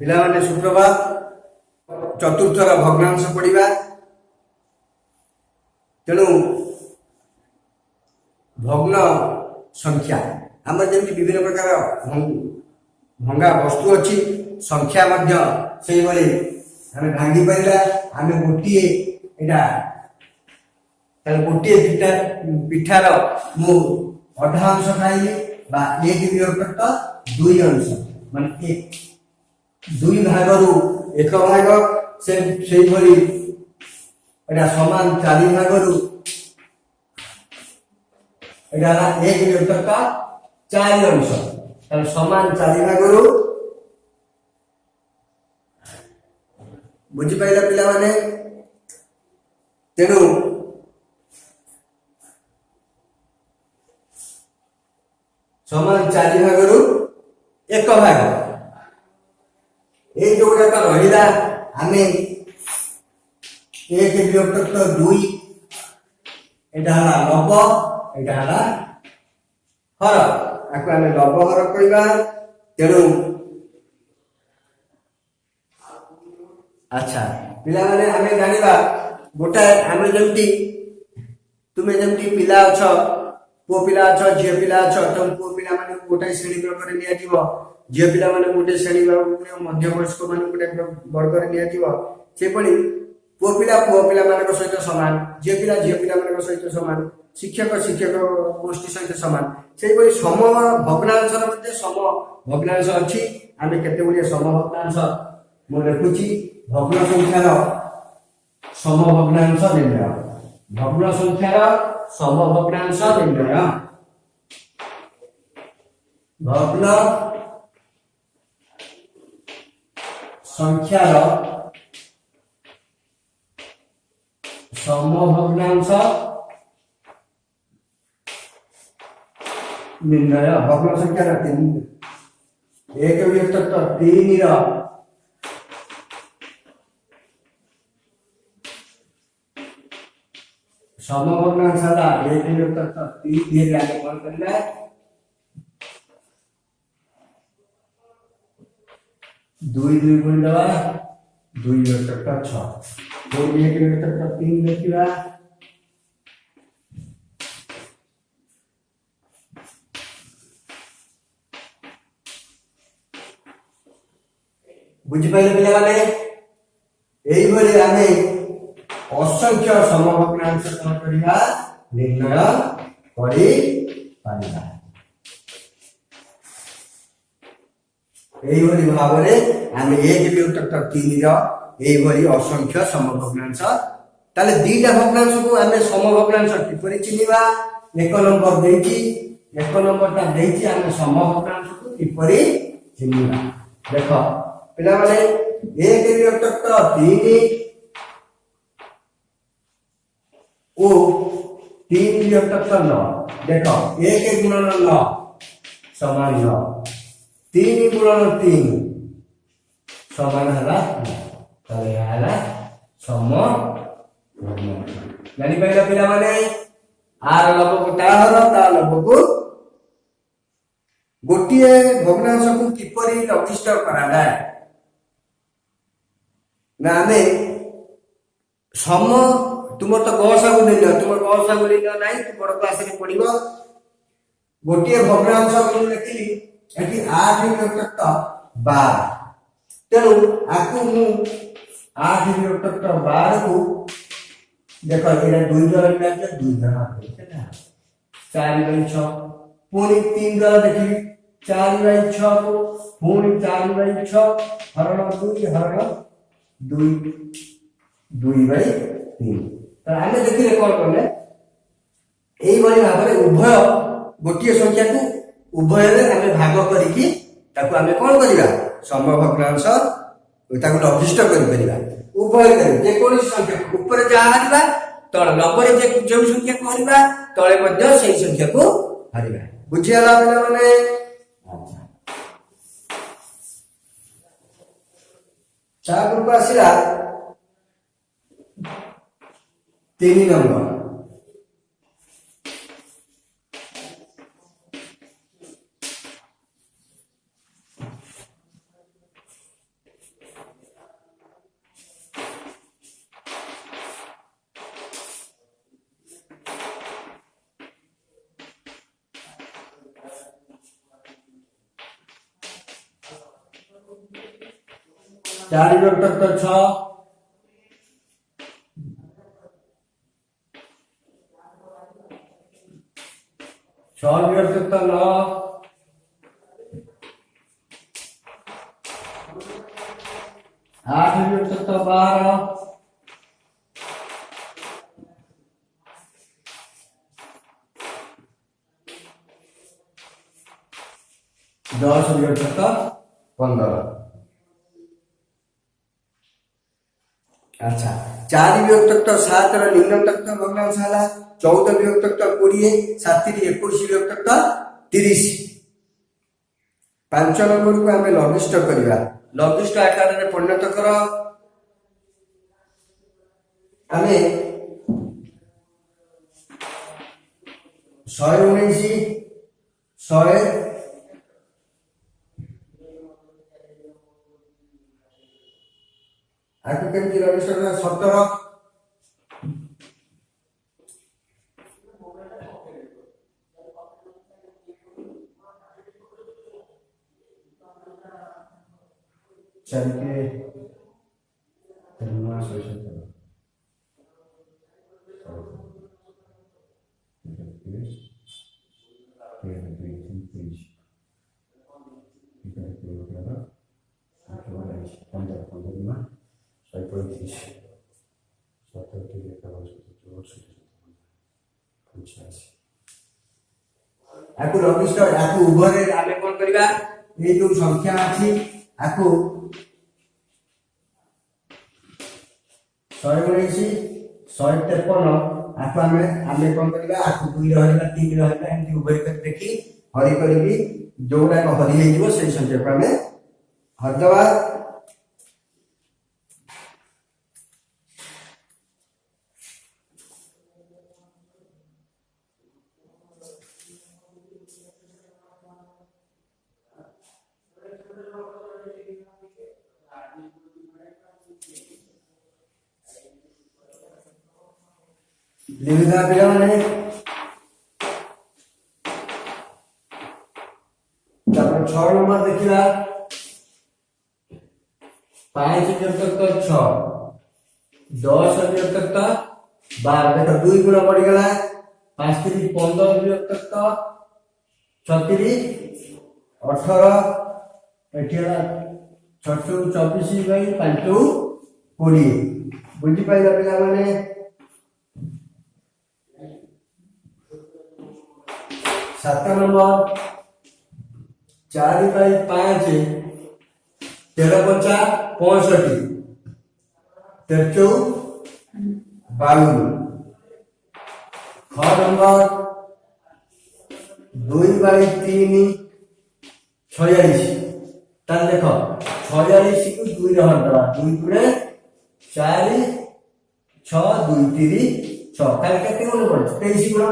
पिला माने सुप्रभात। चतुर्थर भग्नांश पढ़ा। तेणु भग्न संख्या आम जमी विभिन्न प्रकार भंगा वस्तु अच्छी संख्या से आम भांगी पारा। आम गोटे गोटे पिठार मु अधा अंश खाइली एक विभक्त दुई अंश मान दुई भाग एक भाग से समान चारि भाग एक विभक्त चारि अंश समान चारि भाग बुझीपार पिला माने। तेणु समान चारि भाग एक भाग ये जो गुड़ाक रहा आम एक विभक्त दुई यहाँ लव यहाँ हर आपको आम लव हर कहवा। तेणु अच्छा पिला माने आम जाना गोटा आम जमी तुम्हें जमी पिला अछ पुओ पिला अछ झील पिला अछ तुम पुओ पिला माने गोटे श्रेणी वर्ग में निया झील पिला माने गोटे श्रेणी मध्यवयस्क मान गोटे वर्ग में निया से पुओ पिला मान सहित सामान झील पिला मान सहित सामान शिक्षक शिक्षक गोष्ठी सहित सामान से सम भग्नांश सम भग्नांश अच्छी आम केते गुड़िए सम भग्नांश मुझे लिखुची भग्न संख्यार सम भग्नांश निर्णय भग्न संख्यार सम भग्नांश निर्णय भग्न संख्यार सम भग्नांश निर्णय भग्न संख्यार एक विभक्त तीन सम भग्नांश एक विभक्त तीन आगे कौन करना दुई दुई गुण दवा दुई विभक्त छः एक विभक्त तीन देखा बुझिपारे पिला माने एई भली आमे असंख्य समभग्नांश कौन करिया निर्णय करि पारिबा। एई भली भावरे आमे एक विभक्त तीन एई भली असंख्य समभग्नांश ताले दीटा भग्नांश को आमे समभग्नांश किपरि चिनिबा एक नंबर देछि एक नंबर ता देछि आमे समभग्नांश को किपरि चिनिबा। देखो पिला माने एक विभक्त तीन ओ तीन विभक्त नौ देखो एक गुणन नौ समान नौ तीन गुणन तीन समान है सम जानी पाइल पिला माने आर लव को ता लव को गोटे भग्नांश को किपरि लघिष्ठ करा जाए ना आमे सम तुम तो गसागु नहीं तुम गसागु नहीं तुम बड़ क्लास में पढ़ो गोटे भग्नांश मुझे लिखिली ये 8 विभक्त 12 तेणु आपको मु 8 विभक्त 12 को देखो ये दुई द्वारा दुई द्वारा 4/6 पुणी 3 द्वारा देखिए 4/6 को पुणी 4/6 हरण 2 हरण 2/3 तो आम देखिए कौन कले यही भाव में उभय गोटे संख्या को उभय आम भाग करी कौन करवा समभग्नांश लघिष्ठ कर उभय जेको संख्या ऊपर जहाँ हार तल लबर जो संख्या को हार तले से संख्या को हार बुझीगला पे मैंने। आसला 3 नंबर चार विभक्त तो 6 6 विभक्त तो 9 8 विभक्त तो 12 10 विभक्त तो 15। अच्छा 4 विभक्त तो 7 निम्न तक तो भग्नांश है 14 विभक्त तो 20 7 21 विभक्त तो 30। 5 नंबर को आम लघिष्ठ करवा लघिष्ठ आकार में परिणत कर आम 119 100 आगे केमती लघिष्ठ 17 चलिए आपको लघिष्ठ आपको उभय आमे कोन करबा ए जो संख्या अछि आपको 119 153 आपको आमे कोन करबा आपको 2 रहला 3 रहला एंती उभय कर देखि हरि करबी जोडा को हरि हे जीवो सही संख्या को आमे हरदवा। लिखा पिला मैंने तब 6 नंबर देखिला 5 विभक्त तो 6 10 विभक्त तो 12 देखो 2 गुणा पड़ गला 5 3 15 विभक्त तो 36 18 एठिला 6 24 बाई 5 20 बुझी पाइला पिला माने 7 नंबर 4 बाई 5 13 50 65 13 52। 6 नंबर 2 बाई 3 46 ताल देखो 46 को 2 रे हर दवा 2 गुणे 4 6 2 3 6 काल केते गुण पड़ 23 गुण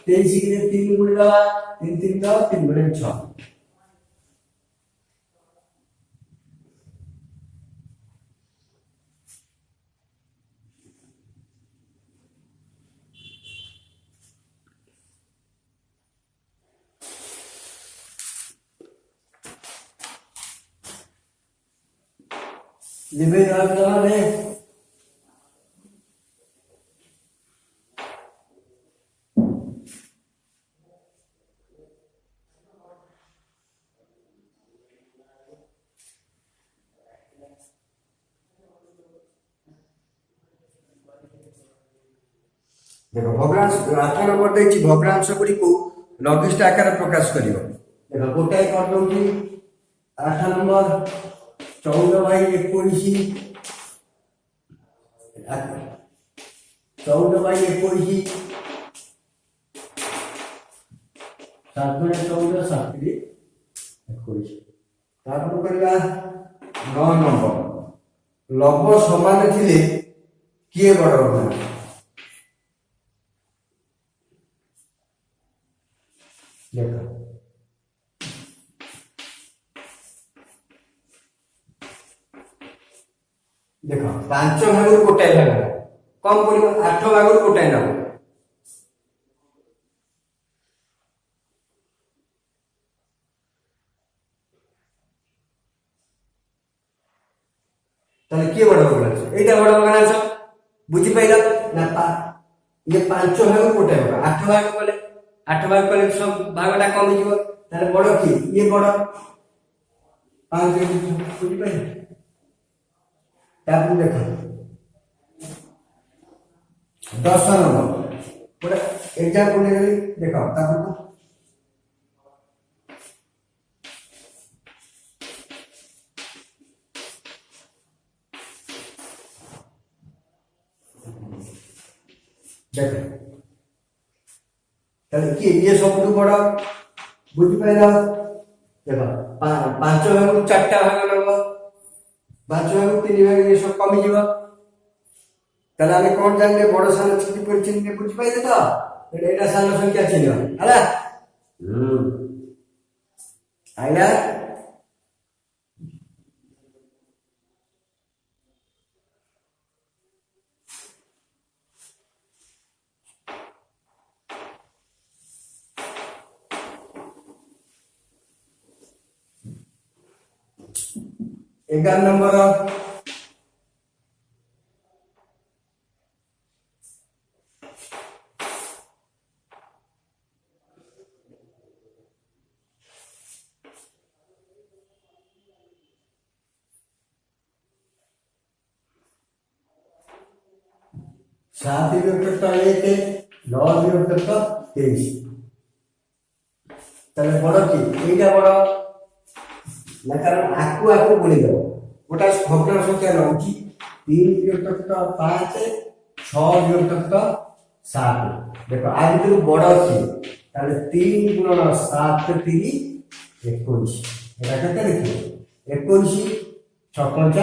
23 के 3 गुण दवा 3 3 दवा 3 गुणे 6 लिबे राम है देखो भग्नांश 8 नंबर देखि भग्नांश गुडी को लघिष्ठ आकार प्रकाश करिवो देखो गोटाई कर दोची 8 नंबर 14 बाई 21 14 बाई 21 7 गुणे 14 7 के 21 तापर करबा 9 नंबर लंब समान थिले किए बड़ होना देखो देखो 5 भाग कोटाई भाग कम पड़ो 8 भाग कोटाई नब তাহলে কি বড় ভগ্নাংশ? এইটা বড় ভগ্নাংশ। বুঝি পাইল না? ये 5 भाग कोटे होगा 8 भाग कले 8 भाग कले सब भागटा कमी जीव ताले बड़ की ये बड़ 5 बुझी पाइल। तापर देखो 10 नंबर पूरा एग्जांपल ले देखो तापर देखो ये सब बड़ बुझी पाइल। देखो 5 भाग 4टा भाग नब 5 भाग 3 भाग ये सब कमी जीव তাহলে আমি কোন জানলে বড় সান চিহ্ন পরি চিহ্ন বুঝি পাইলে তো এটা সান সংখ্যা চিহ্ন হলা আইলা। एगार नंबर सात विभक्त 1 9 विभक्त 23 তাহলে বড় কি এইটা বড় না কারণ আকু আকু গুণি দাও ওটা ভগ্নাংশ কেন কি 3 বিভক্ত 5 6 বিভক্ত 7 দেখো আজ তো বড় আছে তাহলে 3 গুণন 7 3 21 এটা কত লিখো 21 6 5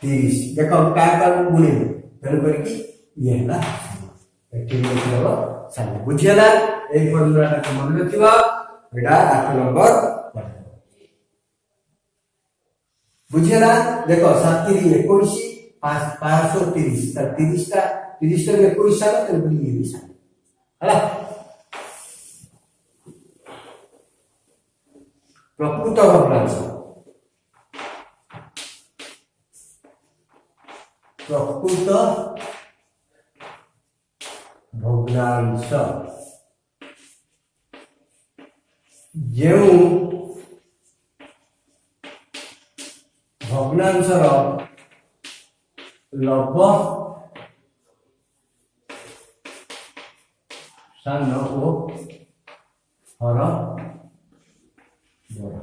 30 দেখো কার গুণি তাহলে করে কি ये है ना एक्टिविटी लिखलो सामने बुझियला एक फॉर्मूलाटा को मन रखिबा एटा 8 नंबर बुझियला। देखो 7 3 21 5 530 त 30 टा 21 साल तो बोली ये भी साल हला। प्रकृत भग्नांश प्रकृत भग्नांश जो भग्नांशर लभ सान ओ हर बड़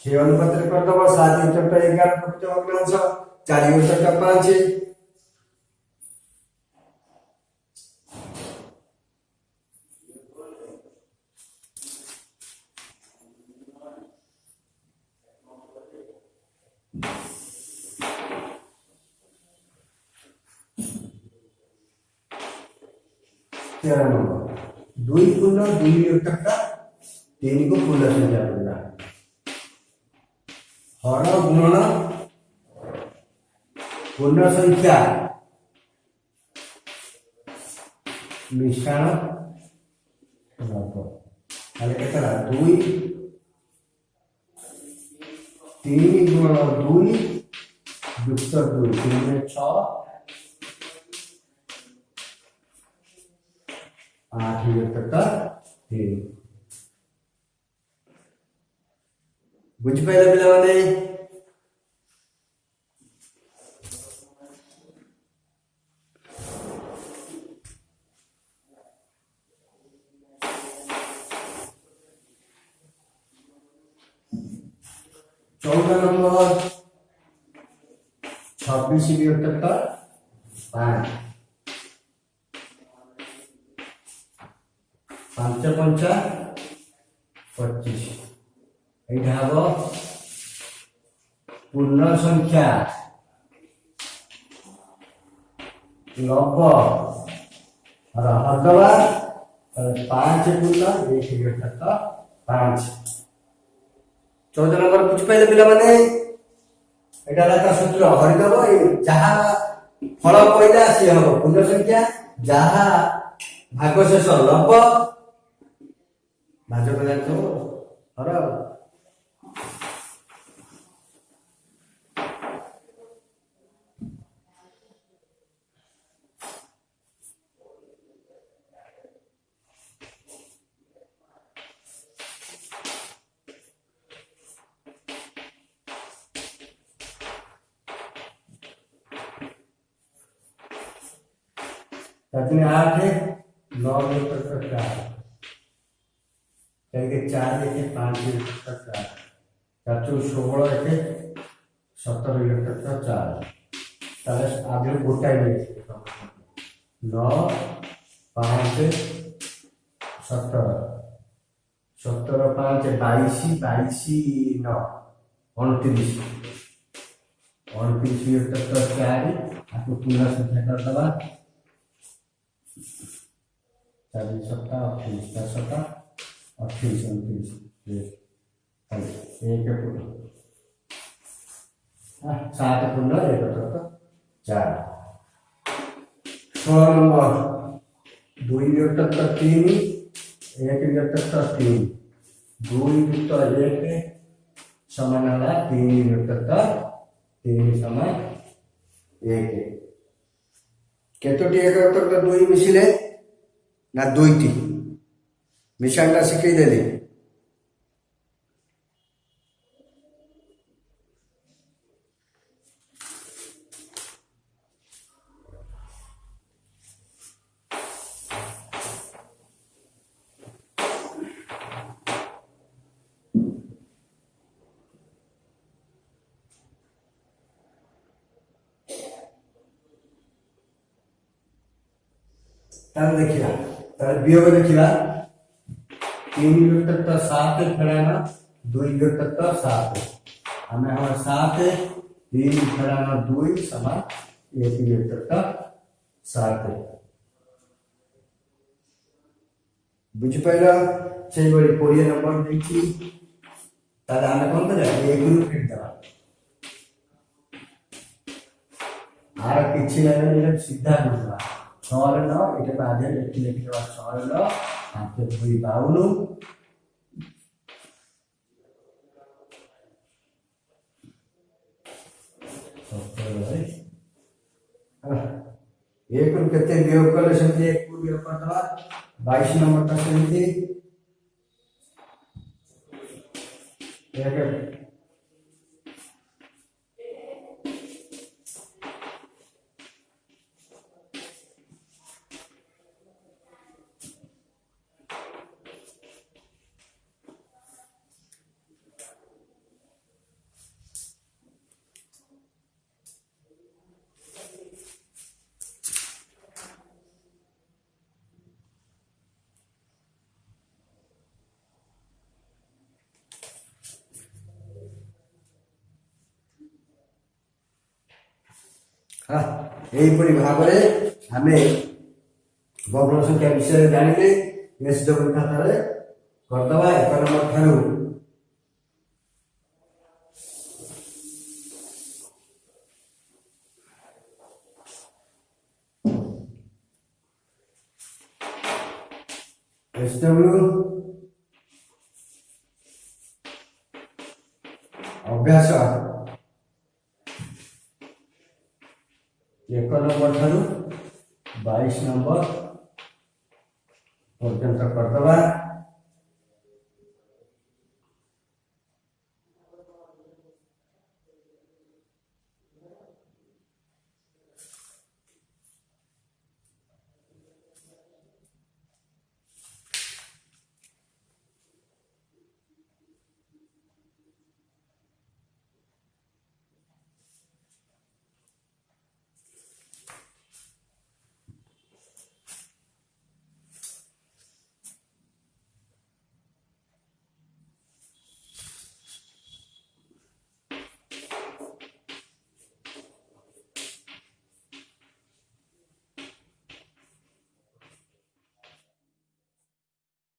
से अनुपात करदब 7 11 प्रकृत भग्नांश 4 5 13 नंबर 2 पूर्ण 2 विभक्त 3 को पूर्ण संख्या बोला हर गुणन पूर्ण संख्या मिश्रण लभ তাহলে এটা 2 3 गुणन 2 যুক্ত 2 3 6 8 विभक्त 3 बुझी पाइल पिला माने। 14 नंबर 26 विभक्त 5 5 5 25 এইটা হবো पूर्ण संख्या लभ और हरदबा 5 पूर्ण 1 विभक्त 5 14 नंबर बुझ पाइले पिला माने एटा लाता सूत्र हरिदब जहा फल पइला से हबो पूर्ण संख्या जहा भागशेष लभ भाजक जातो हर कितने 8 9 तक 4 कहीं 4 एक 5 तक 4 4 16 एक 17 तक 4 ताले आगे गोटाई में 9 5 17 17 5 22 9 29 तक 4 आपको पूरा संख्या कर दवा 4 सप्ताह 28 सप्ताह 28 एक 7 पूर्ण 1 तक 4 16 नंबर 2 तक 3 1 तक 3 2 1 समान 3 तक 3 समान 1 केतोटी 1 तक 2 मिसिले ना 2टी मिशानटा शिखई देली तार देखिया तार वियोग देखिया 3 तक 7 फेराना 2 तक 7 हमें हमारे 7 3 फेराना 2 समान 1 तक 7 बुझ पाइला से बड़ी 20 नंबर देखी ताले हमें कौन करे एक ग्रुप फिट दवा आर पीछे लेने सीधा दूसरा 6 9 এটা বাদে একটি লিখে দেওয়া 6 9 হাতে 2 52 एक को कहते हैं वियोग कर लेते एक को वियोग कर दवा 22 नंबर का सेंटी एक हाँ यहीपरि भाव आम बग्न संख्या विषय जानिले एसडब्ल्यू खाता करदे 1 नंबर ठारू एसडब्ल्यू अभ्यास 1 नंबर ठारू 22 नंबर पर्यंत करदे